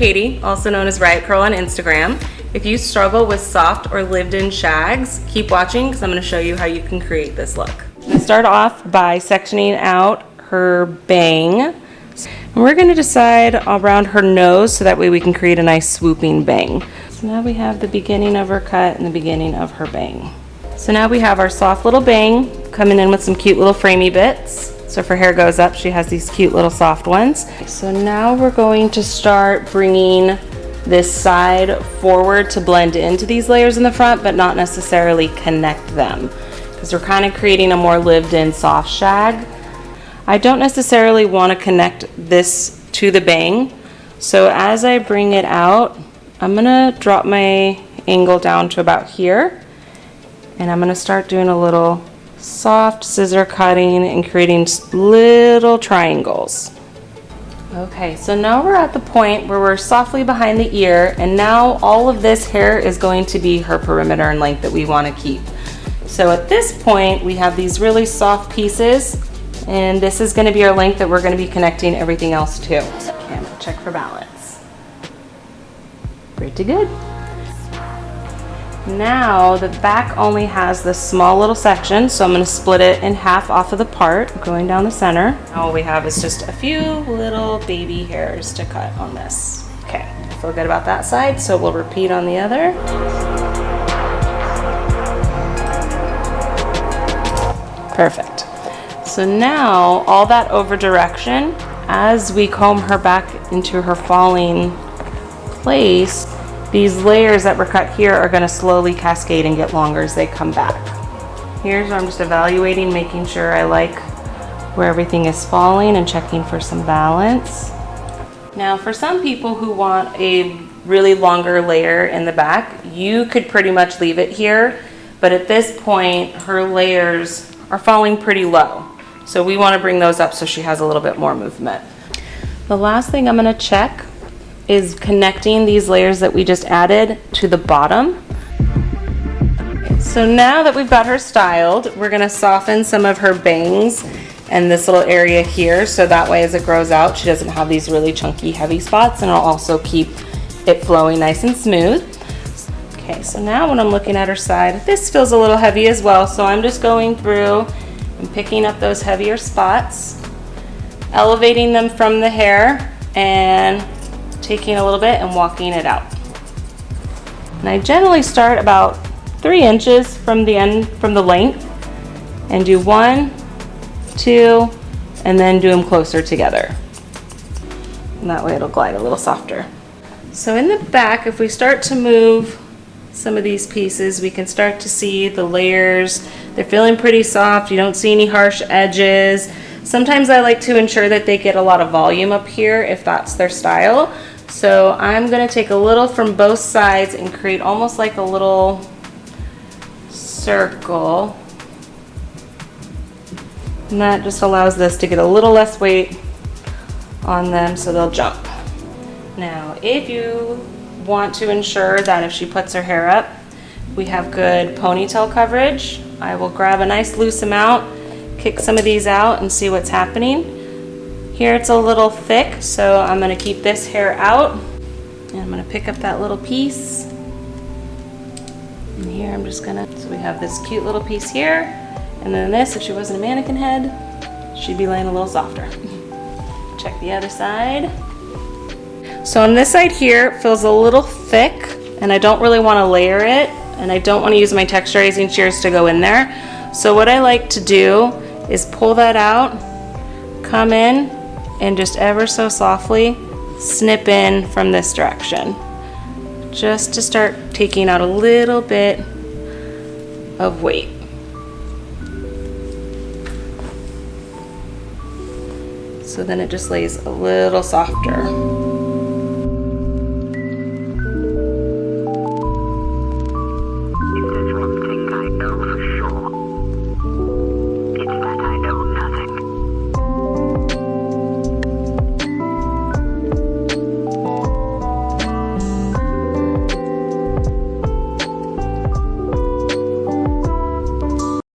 Katee, also known as Riot Curl on Instagram. If you struggle with soft or lived-in shags, keep watching because I'm going to show you how you can create this look. I'm going to start off by sectioning out her bang. And we're going to decide around her nose so that way we can create a nice swooping bang. So now we have the beginning of her cut and the beginning of her bang. So now we have our soft little bang coming in with some cute little framey bits. So if her hair goes up, she has these cute little soft ones. So now we're going to start bringing this side forward to blend into these layers in the front, but not necessarily connect them, because we're kind of creating a more lived-in soft shag. I don't necessarily want to connect this to the bang. So as I bring it out, I'm gonna drop my angle down to about here, and I'm gonna start doing a little soft scissor cutting and creating little triangles. Okay, so now we're at the point where we're softly behind the ear, and now all of this hair is going to be her perimeter and length that we want to keep. So at this point we have these really soft pieces, and this is going to be our length that we're going to be connecting everything else to. Okay, I'm going to check for balance. Pretty good. Now the back only has this small little section, so I'm going to split it in half off of the part going down the center. All we have is just a few little baby hairs to cut on this. Okay, I feel good about that side, so we'll repeat on the other. Perfect. So now all that over direction, as we comb her back into her falling place, these layers that were cut here are going to slowly cascade and get longer as they come back. Here's where I'm just evaluating, making sure I like where everything is falling and checking for some balance. Now for some people who want a really longer layer in the back, you could pretty much leave it here, but at this point her layers are falling pretty low. So we want to bring those up so she has a little bit more movement. The last thing I'm going to check is connecting these layers that we just added to the bottom. So now that we've got her styled, we're going to soften some of her bangs and this little area here, so that way as it grows out she doesn't have these really chunky heavy spots, and it'll also keep it flowing nice and smooth. Okay, so now when I'm looking at her side, this feels a little heavy as well, so I'm just going through and picking up those heavier spots, elevating them from the hair and taking a little bit and walking it out. And I generally start about 3 inches from the end, from the length, and do 1, 2, and then do them closer together. And that way it'll glide a little softer. So in the back, if we start to move some of these pieces, we can start to see the layers. They're feeling pretty soft. You don't see any harsh edges. Sometimes I like to ensure that they get a lot of volume up here if that's their style. So I'm going to take a little from both sides and create almost like a little circle. And that just allows this to get a little less weight on them so they'll jump. Now, if you want to ensure that if she puts her hair up, we have good ponytail coverage, I will grab a nice loose amount, kick some of these out and see what's happening. Here it's a little thick, so I'm going to keep this hair out, and I'm going to pick up that little piece. And here I'm just going to, so we have this cute little piece here, and then this, if she wasn't a mannequin head, she'd be laying a little softer. Check the other side. So on this side here, it feels a little thick, and I don't really want to layer it, and I don't want to use my texturizing shears to go in there. So what I like to do is pull that out, come in, and just ever so softly snip in from this direction, just to start taking out a little bit of weight. So then it just lays a little softer.